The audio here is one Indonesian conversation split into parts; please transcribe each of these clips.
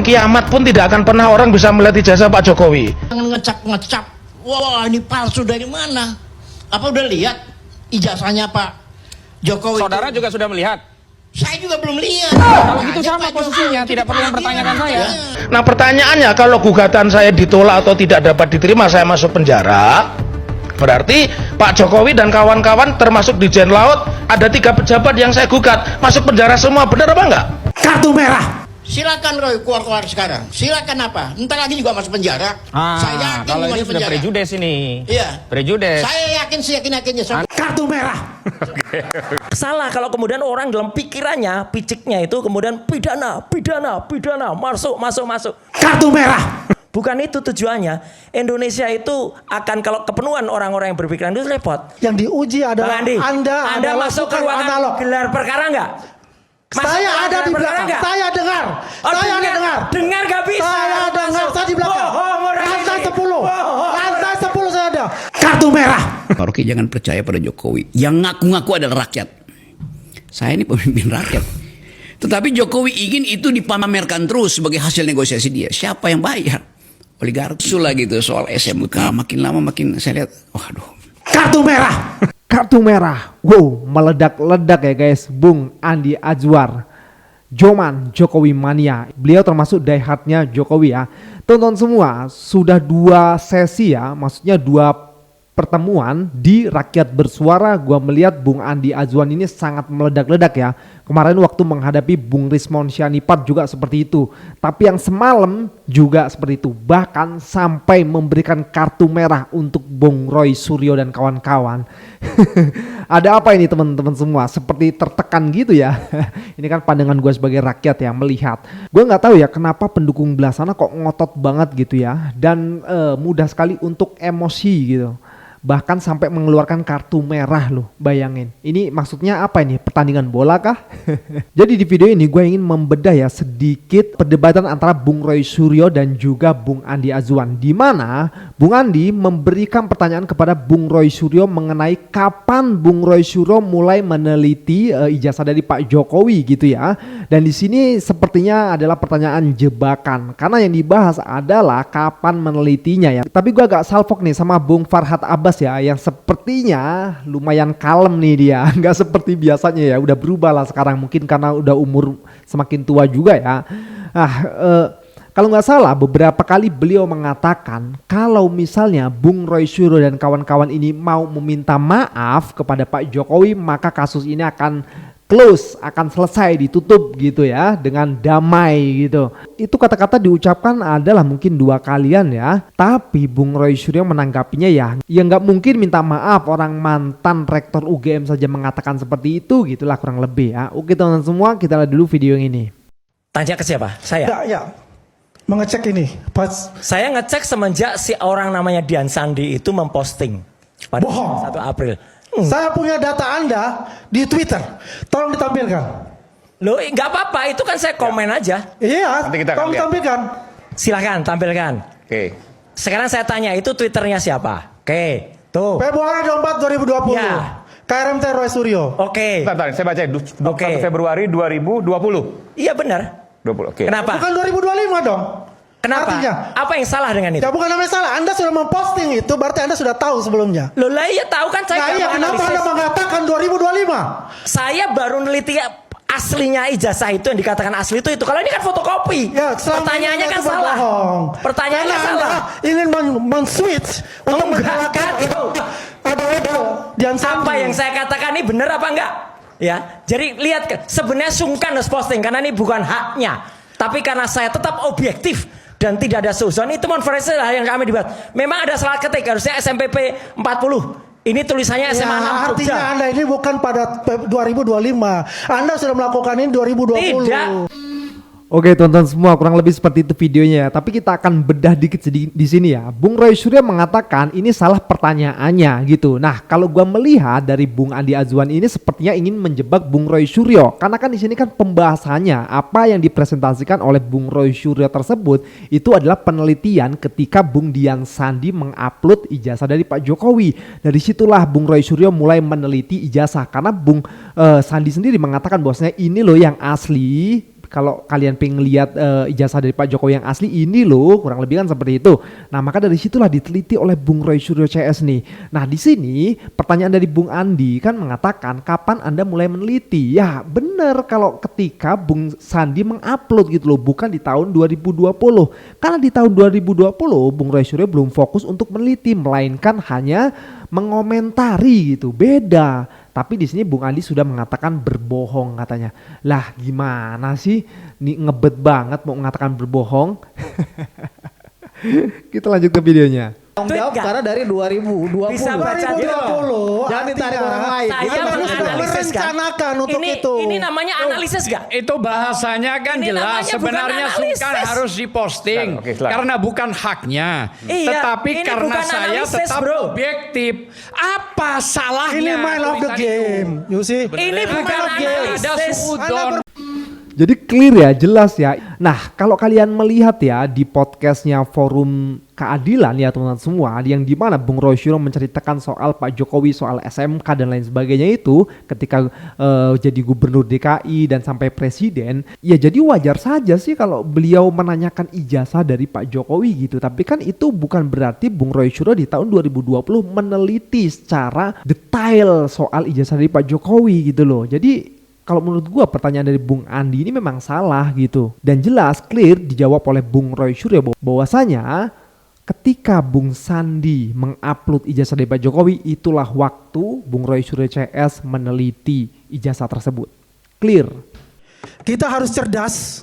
kiamat pun tidak akan pernah orang bisa melihat ijazah Pak Jokowi. Jangan ngecap-ngecap, wah ini palsu dari mana? Apa udah lihat ijazahnya Pak Jokowi? Saudara juga sudah melihat? Saya juga belum lihat. Kalau gitu sama posisinya, tidak perlu mempertanyakan saya. Nah pertanyaannya, kalau gugatan saya ditolak atau tidak dapat diterima, saya masuk penjara. Berarti Pak Jokowi dan kawan-kawan termasuk Dirjen Laut, ada 3 pejabat yang saya gugat, masuk penjara semua, benar apa enggak? Kartu merah. Silakan Roy keluar sekarang. Silakan apa? Entar lagi juga masuk penjara. Saya yakin kalau ini sudah prejudice ini. Iya. Prejudice. Saya yakin yakinnya. Kartu merah. Salah kalau kemudian orang dalam pikirannya, piciknya itu kemudian pidana, masuk. Kartu merah. Bukan itu tujuannya. Indonesia itu akan, kalau kepenuhan orang-orang yang berpikiran itu repot. Yang diuji adalah Bang Andi, Anda masuk ke ruangan analog. gelar perkara enggak? Saya ada di belakang. Saya dengar. Saya dengar. Dengar gak bisa. Saya dengar. Saya di belakang. Lantai 10. Bohong. Lantai 10 saya ada. Kartu merah. Pak Rocky jangan percaya pada Jokowi. Yang ngaku-ngaku adalah rakyat. Saya ini pemimpin rakyat. Tetapi Jokowi ingin itu dipamerkan terus sebagai hasil negosiasi dia. Siapa yang bayar? Oligarki. Lagi gitu soal SMK. Makin lama makin saya lihat. Waduh. Kartu merah. Kartu merah, wow, meledak-ledak ya guys. Bung Andi Azwar, Joman Jokowi mania. Beliau termasuk diehardnya Jokowi ya. Tonton semua, sudah 2 sesi ya, maksudnya 2 pertemuan di Rakyat Bersuara. Gua melihat Bung Andi Azwan ini sangat meledak-ledak ya. Kemarin waktu menghadapi Bung Rismon Syanipat juga seperti itu. Tapi yang semalam juga seperti itu. Bahkan sampai memberikan kartu merah untuk Bung Roy Suryo dan kawan-kawan. Ada apa ini teman-teman semua? Seperti tertekan gitu ya. Ini kan pandangan gue sebagai rakyat ya melihat. Gue nggak tahu ya kenapa pendukung belah sana kok ngotot banget gitu ya. Dan mudah sekali untuk emosi gitu. Bahkan sampai mengeluarkan kartu merah loh, bayangin. Ini maksudnya apa ini? Pertandingan bola kah? Jadi di video ini gue ingin membedah ya sedikit perdebatan antara Bung Roy Suryo dan juga Bung Andi Azwan. Di mana Bung Andi memberikan pertanyaan kepada Bung Roy Suryo mengenai kapan Bung Roy Suryo mulai meneliti ijazah dari Pak Jokowi gitu ya. Dan di sini sepertinya adalah pertanyaan jebakan. Karena yang dibahas adalah kapan menelitinya ya. Tapi gue agak salfok nih sama Bung Farhad Abbas ya, yang sepertinya lumayan kalem nih dia, nggak seperti biasanya ya, udah berubah lah sekarang mungkin karena udah umur semakin tua juga ya. Kalau nggak salah beberapa kali beliau mengatakan kalau misalnya Bung Roy Suryo dan kawan-kawan ini mau meminta maaf kepada Pak Jokowi, maka kasus ini akan close, akan selesai, ditutup gitu ya, dengan damai gitu. Itu kata-kata diucapkan adalah mungkin 2 kalian ya. Tapi Bung Roy Suryo menanggapinya ya nggak mungkin minta maaf, orang mantan rektor UGM saja mengatakan seperti itu, gitulah kurang lebih ya. Oke teman-teman semua, kita lihat dulu video yang ini. Tanya ke siapa? Saya? Ya. Mengecek ini. Pas. Saya ngecek semenjak si orang namanya Dian Sandi itu memposting pada Bohong. 1 April. Saya punya data Anda di Twitter. Tolong ditampilkan. Loh nggak apa-apa, itu kan saya komen aja. Iya, Nanti kita akan tolong lihat. ditampilkan. Silahkan tampilkan. Oke. Sekarang saya tanya, itu Twitternya siapa? Oke, tuh. Februari 24 2020. Ya. KRMT Roy Suryo. Oke. Bentar, saya baca 21 Oke. Februari 2020. Iya benar. 20. Oke. Kenapa? Bukan 2025 dong. Kenapa? Artinya, Apa yang salah dengan itu? ya bukan namanya salah. Anda sudah memposting itu, berarti Anda sudah tahu sebelumnya. Loh lah iya tahu kan saya. Nah nggak iya, kenapa menganalisis. Anda mengatakan 2025? Saya baru neliti aslinya ijazah itu yang dikatakan asli itu. Kalau ini kan fotokopi. Ya, selama pertanyaannya ini kan Anda salah. berbohong. Pertanyaannya Karena salah. Anda ingin men-switch untuk Enggak kan itu. Dian Sandi. Apa yang saya katakan ini benar apa enggak? Ya, jadi lihat sebenarnya sungkan harus posting karena ini bukan haknya. Tapi karena saya tetap objektif dan tidak ada suuzon, itu konferensi lah yang kami dibahas. Memang ada salah ketik, harusnya SMPP 40. Ini tulisannya SMA 6 Ya, Jogja. artinya Anda ini bukan pada 2025. Anda sudah melakukan ini 2020. Tidak. Oke tonton semua, kurang lebih seperti itu videonya ya. Tapi kita akan bedah dikit di sini ya. Bung Roy Suryo mengatakan ini salah pertanyaannya gitu. Nah kalau gua melihat dari Bung Andi Azwan ini sepertinya ingin menjebak Bung Roy Suryo. Karena kan di sini kan pembahasannya apa yang dipresentasikan oleh Bung Roy Suryo tersebut itu adalah penelitian ketika Bung Dian Sandi mengupload ijazah dari Pak Jokowi. Dari situlah Bung Roy Suryo mulai meneliti ijazah karena Bung Sandi sendiri mengatakan bahwasanya ini loh yang asli. kalau kalian pengen lihat ijazah dari Pak Jokowi yang asli ini loh, kurang lebih kan seperti itu. Nah, maka dari situlah diteliti oleh Bung Roy Suryo CS nih. Nah, di sini pertanyaan dari Bung Andi kan mengatakan kapan Anda mulai meneliti? Ya, benar kalau ketika Bung Sandi mengupload gitu loh, bukan di tahun 2020. Karena di tahun 2020 Bung Roy Suryo belum fokus untuk meneliti, melainkan hanya mengomentari gitu. Beda. Tapi di sini Bung Andi sudah mengatakan berbohong katanya. Lah gimana sih? Nih ngebet banget mau mengatakan berbohong. Kita lanjut ke videonya. Tanggung jawab Enggak. karena dari 2020. Bisa baca 2020. Jangan ditarik orang lain. Saya Itu menganalisis kan. merencanakan untuk itu. Ini namanya analisis gak? Itu bahasanya kan Ini jelas. namanya bukan Sebenarnya analisis. Sungkan harus diposting Silakan, oke, silakan. karena bukan haknya. Iya, Tetapi ini karena bukan saya analisis, tetap bro. objektif. Apa salahnya? Ini main of the tulisan game. You see? Ini bukan Ada analisis. suudon. Jadi clear ya, jelas ya. Nah, kalau kalian melihat ya di podcastnya Forum Keadilan ya teman-teman semua, yang dimana Bung Roy Suryo menceritakan soal Pak Jokowi, soal SMK dan lain sebagainya itu ketika jadi gubernur DKI dan sampai presiden, ya jadi wajar saja sih kalau beliau menanyakan ijazah dari Pak Jokowi gitu. Tapi kan itu bukan berarti Bung Roy Suryo di tahun 2020 meneliti secara detail soal ijazah dari Pak Jokowi gitu loh. Jadi kalau menurut gua pertanyaan dari Bung Andi ini memang salah gitu. Dan jelas clear dijawab oleh Bung Roy Suryo bahwasanya ketika Bung Sandi mengupload ijazah dari Pak Jokowi, itulah waktu Bung Roy Suryo CS meneliti ijazah tersebut. Clear. Kita harus cerdas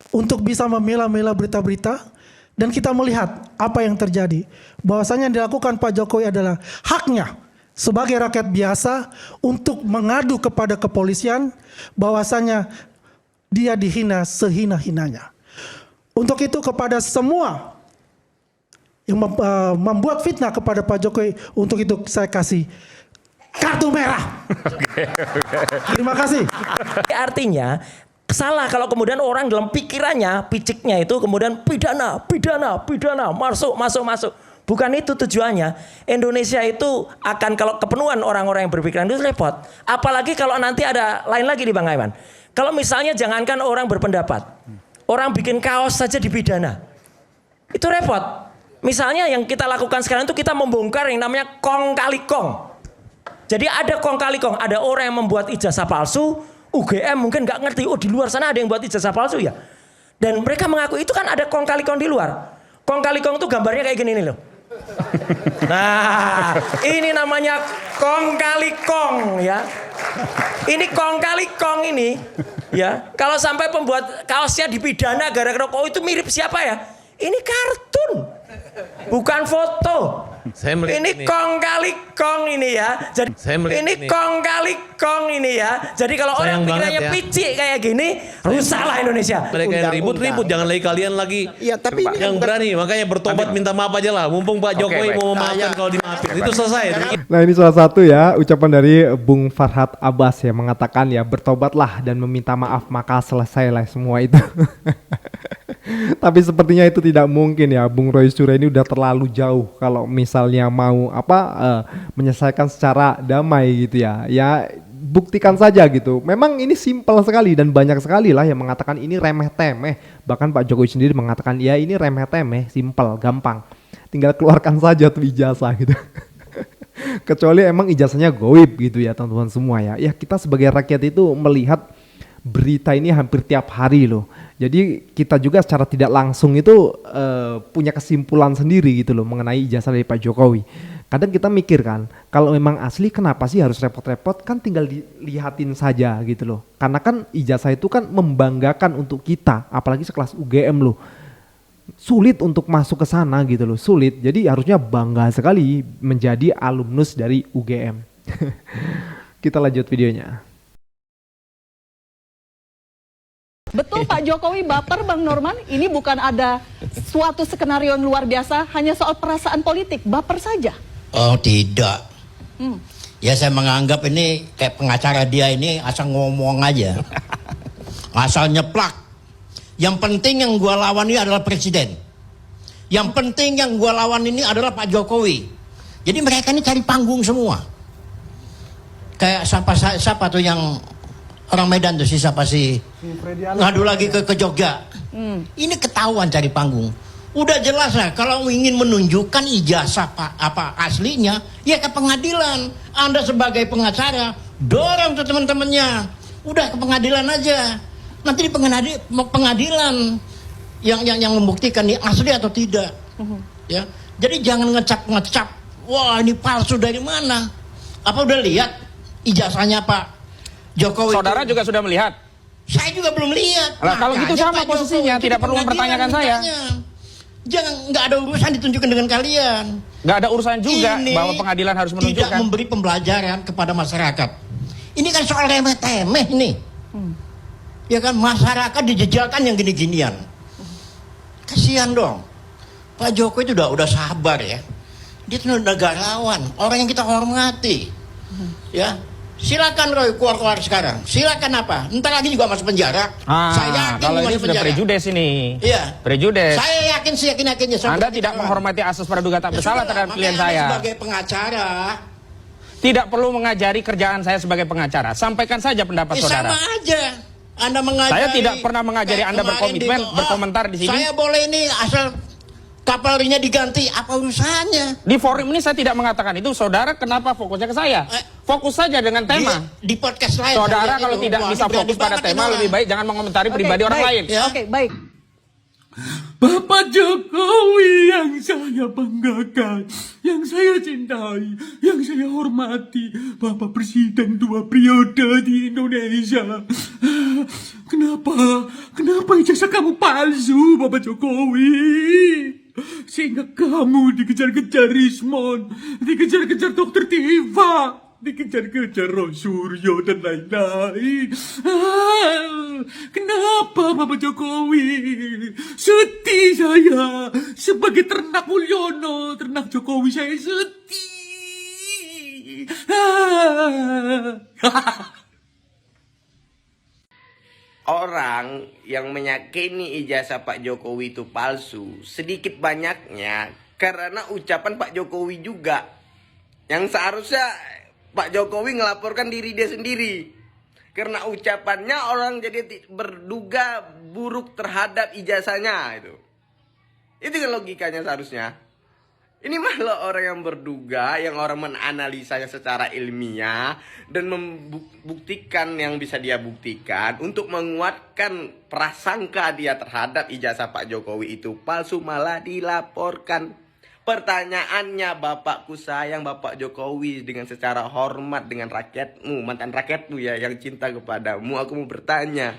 untuk bisa memilah-milah berita-berita dan kita melihat apa yang terjadi. Bahwasanya yang dilakukan Pak Jokowi adalah haknya sebagai rakyat biasa untuk mengadu kepada kepolisian bahwasanya dia dihina sehina-hinanya. Untuk itu kepada semua yang membuat fitnah kepada Pak Jokowi, untuk itu saya kasih kartu merah. Terima kasih. Artinya salah kalau kemudian orang dalam pikirannya, piciknya itu kemudian pidana, masuk. Bukan itu tujuannya. Indonesia itu akan, kalau kepenuhan orang-orang yang berpikiran itu repot. Apalagi kalau nanti ada lain lagi nih Bang Aiman. Kalau misalnya jangankan orang berpendapat, orang bikin kaos saja dipidana. Itu repot. Misalnya yang kita lakukan sekarang itu kita membongkar yang namanya kong kali kong. Jadi ada kong kali kong, ada orang yang membuat ijazah palsu, UGM mungkin nggak ngerti, oh di luar sana ada yang buat ijazah palsu ya. Dan mereka mengaku itu kan ada kong kali kong di luar. Kong kali kong itu gambarnya kayak gini nih loh. Nah, ini namanya kong kali kong ya. Ini kong kali kong ini ya. Kalau sampai pembuat kaosnya dipidana gara-gara itu mirip siapa ya? Ini kartun, bukan foto. Ini kong kali kong ini ya. Jadi ini kong kali kong ini ya. Jadi kalau orang pikirannya picik kayak gini, rusaklah Indonesia. Mereka yang ribut-ribut, jangan lagi kalian lagi. Iya, tapi ini yang berani, makanya bertobat minta maaf aja lah. Mumpung Pak Jokowi mau memaafkan kalau dimaafin. Itu selesai. Nah ini salah satu ya ucapan dari Bung Farhad Abbas ya, mengatakan ya bertobatlah dan meminta maaf maka selesailah semua itu. Tapi sepertinya itu tidak mungkin ya. Bung Roy Suryo ini udah terlalu jauh kalau misalnya mau menyelesaikan secara damai gitu ya. Ya buktikan saja gitu. Memang ini simpel sekali dan banyak sekali lah yang mengatakan ini remeh-temeh. Bahkan Pak Jokowi sendiri mengatakan ya ini remeh-temeh, simpel, gampang. Tinggal keluarkan saja tuh ijazah gitu. Kecuali emang ijazahnya goib gitu ya teman-teman semua ya. Ya kita sebagai rakyat itu melihat berita ini hampir tiap hari loh. Jadi kita juga secara tidak langsung itu punya kesimpulan sendiri gitu loh mengenai ijazah dari Pak Jokowi. Kadang kita mikir kan, kalau memang asli kenapa sih harus repot-repot, kan tinggal dilihatin saja gitu loh. Karena kan ijazah itu kan membanggakan untuk kita, apalagi sekelas UGM loh. Sulit untuk masuk ke sana gitu loh, sulit. Jadi harusnya bangga sekali menjadi alumnus dari UGM. Kita lanjut videonya. Betul Pak Jokowi baper Bang Norman, ini bukan ada suatu skenario yang luar biasa, hanya soal perasaan politik, baper saja. Oh tidak. Ya saya menganggap ini kayak pengacara dia ini asal ngomong aja. Asal nyeplak. Yang penting yang gua lawan ini adalah presiden. Yang penting yang gua lawan ini adalah Pak Jokowi. Jadi mereka ini cari panggung semua. Kayak siapa tuh yang Orang Medan tuh siapa sih? Ngadu lagi ke Jogja. Ini ketahuan cari panggung. Udah jelas lah kalau ingin menunjukkan ijazah apa aslinya ya ke pengadilan. Anda sebagai pengacara dorong tuh teman-temannya. Udah ke pengadilan aja. Nanti di pengadilan yang membuktikan ini asli atau tidak. Ya. Jadi jangan ngecap. Wah, ini palsu dari mana? Apa udah lihat ijazahnya Pak Jokowi? Saudara juga sudah melihat? Saya juga belum lihat. Nah, kalau gitu sama posisinya, tidak perlu mempertanyakan saya. Jangan, nggak ada urusan ditunjukkan dengan kalian. Nggak ada urusan juga ini bahwa pengadilan harus menunjukkan. Tidak memberi pembelajaran kepada masyarakat. Ini kan soal remeh-temeh nih. Ya kan, masyarakat dijejalkan yang gini-ginian. Kasihan dong. Pak Jokowi itu udah sabar ya. Dia itu negarawan, orang yang kita hormati. Ya, silakan Roy keluar sekarang. Silakan apa? Entar lagi juga masuk penjara. Saya yakin kalau ini masuk sudah penjara. prejudice ini. Iya. Prejudice. Saya yakin seyakin-yakinnya. Anda tidak menghormati asas praduga tak bersalah terhadap klien saya. Sebagai pengacara, tidak perlu mengajari kerjaan saya sebagai pengacara. Sampaikan saja pendapat saudara. Sama aja. Anda mengajari. Saya tidak pernah mengajari Anda berkomitmen, berkomentar di sini. Saya boleh ini asal kapalnya diganti, apa urusannya? Di forum ini saya tidak mengatakan itu. Saudara kenapa fokusnya ke saya? Fokus saja dengan tema. Di podcast lain. Saudara kalau tidak bisa fokus pada tema, lebih baik jangan mengomentari pribadi orang lain. Ya. Oke, baik. Bapak Jokowi yang saya banggakan, yang saya cintai, yang saya hormati, Bapak Presiden 2 periode di Indonesia. Kenapa ijazah kamu palsu, Bapak Jokowi? Sehingga kamu dikejar-kejar Rismon, dikejar-kejar Dokter Tifa, dikejar-kejar Roy Suryo dan lain-lain. Kenapa Bapak Jokowi? Sedih saya sebagai ternak Mulyono, ternak Jokowi saya sedih. Orang yang meyakini ijazah Pak Jokowi itu palsu sedikit banyaknya karena ucapan Pak Jokowi juga, yang seharusnya Pak Jokowi ngelaporkan diri dia sendiri. Karena ucapannya orang jadi berduga buruk terhadap ijazahnya itu. Itu kan logikanya seharusnya. Ini malah orang yang berduga, yang orang menganalisanya secara ilmiah dan membuktikan yang bisa dia buktikan untuk menguatkan prasangka dia terhadap ijazah Pak Jokowi itu palsu, malah dilaporkan. Pertanyaannya, bapakku sayang Bapak Jokowi dengan secara hormat dengan rakyatmu, mantan rakyatmu ya yang cinta kepadamu, aku mau bertanya.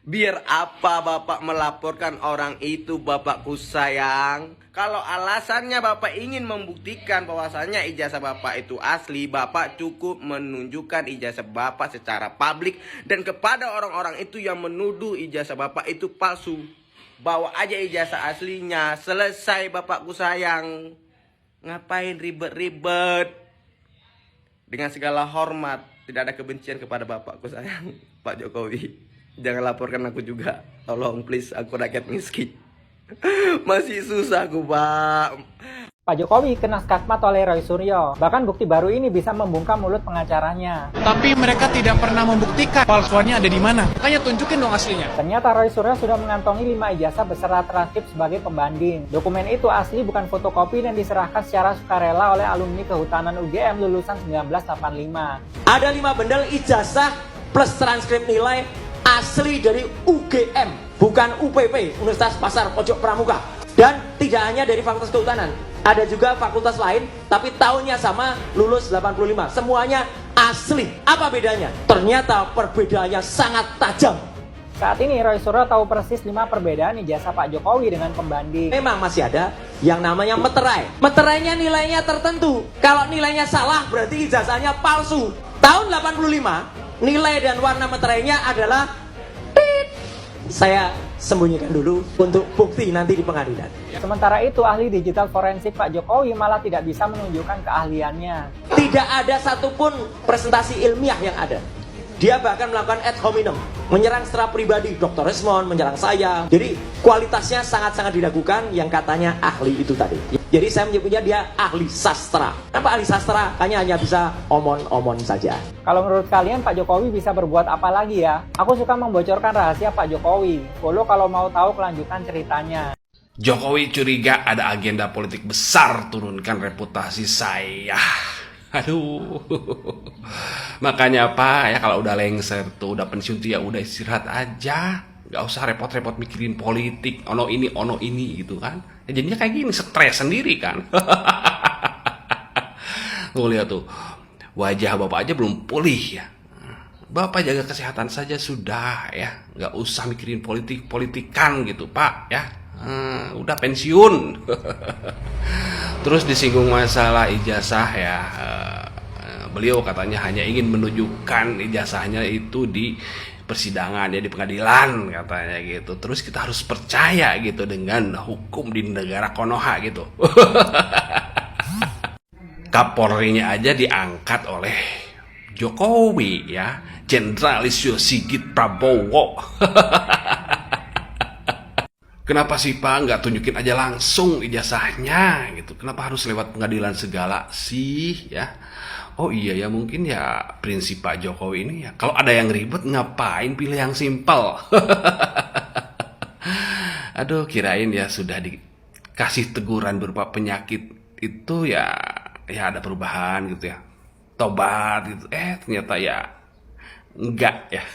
Biar apa Bapak melaporkan orang itu, Bapakku sayang? Kalau alasannya Bapak ingin membuktikan bahwasannya ijazah Bapak itu asli, Bapak cukup menunjukkan ijazah Bapak secara publik dan kepada orang-orang itu yang menuduh ijazah Bapak itu palsu. Bawa aja ijazah aslinya, selesai Bapakku sayang. Ngapain ribet-ribet? Dengan segala hormat, tidak ada kebencian kepada Bapakku sayang, Pak Jokowi. Jangan laporkan aku juga. Tolong please, aku rakyat miskin. Masih susah aku, Pak. Pak Jokowi kena skakmat oleh Roy Suryo. Bahkan bukti baru ini bisa membungkam mulut pengacaranya. Tapi mereka tidak pernah membuktikan palsuannya ada di mana. Makanya tunjukin dong aslinya. Ternyata Roy Suryo sudah mengantongi 5 ijazah beserta transkrip sebagai pembanding. Dokumen itu asli, bukan fotokopi, dan diserahkan secara sukarela oleh alumni Kehutanan UGM lulusan 1985. Ada 5 bendel ijazah plus transkrip nilai asli dari UGM, bukan UPP, Universitas Pasar Pojok Pramuka. Dan tidak hanya dari Fakultas Kehutanan, ada juga fakultas lain, tapi tahunnya sama, lulus 85. Semuanya asli. Apa bedanya? Ternyata perbedaannya sangat tajam. Saat ini Roy Suryo tahu persis 5 perbedaan ijazah Pak Jokowi dengan pembanding. Memang masih ada yang namanya meterai. Meterainya nilainya tertentu. Kalau nilainya salah berarti ijazahnya palsu. Tahun 85, nilai dan warna meterainya adalah saya sembunyikan dulu untuk bukti nanti di pengadilan. Sementara itu ahli digital forensik Pak Jokowi malah tidak bisa menunjukkan keahliannya. Tidak ada satupun presentasi ilmiah yang ada. Dia bahkan melakukan ad hominem. menyerang secara pribadi Dr. Resmond, menyerang saya. Jadi kualitasnya sangat-sangat diragukan yang katanya ahli itu tadi. Jadi saya menyebutnya dia ahli sastra. Kenapa ahli sastra? Hanya bisa omon-omon saja. Kalau menurut kalian Pak Jokowi bisa berbuat apa lagi ya? Aku suka membocorkan rahasia Pak Jokowi. Follow kalau mau tahu kelanjutan ceritanya. Jokowi curiga ada agenda politik besar turunkan reputasi saya. Aduh. Makanya apa ya, kalau udah lengser tuh, udah pensiun tuh ya udah istirahat aja. Gak usah repot-repot mikirin politik, ono ini gitu kan. Ya, jadinya kayak gini, stres sendiri kan. Tuh lihat tuh, wajah Bapak aja belum pulih ya. Bapak jaga kesehatan saja sudah ya. Gak usah mikirin politikan gitu Pak ya. Udah pensiun. Terus disinggung masalah ijazah ya, beliau katanya hanya ingin menunjukkan ijazahnya itu di persidangan ya, di pengadilan katanya gitu. Terus kita harus percaya gitu dengan hukum di negara Konoha gitu. Kapolrinya aja diangkat oleh Jokowi ya, Jenderal Listio Sigit Prabowo. Kenapa sih Pak nggak tunjukin aja langsung ijazahnya gitu? Kenapa harus lewat pengadilan segala sih ya? Oh iya ya, mungkin ya prinsip Pak Jokowi ini ya, kalau ada yang ribet ngapain pilih yang simpel. Aduh, kirain ya sudah dikasih teguran berupa penyakit itu ya ada perubahan gitu ya, tobat gitu. Ternyata ya enggak ya.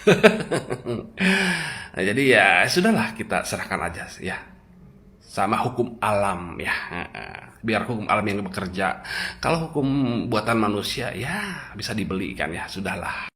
Nah, jadi ya sudahlah, kita serahkan aja ya sama hukum alam ya. Biar hukum alam yang bekerja. Kalau hukum buatan manusia ya bisa dibelikan ya, sudahlah.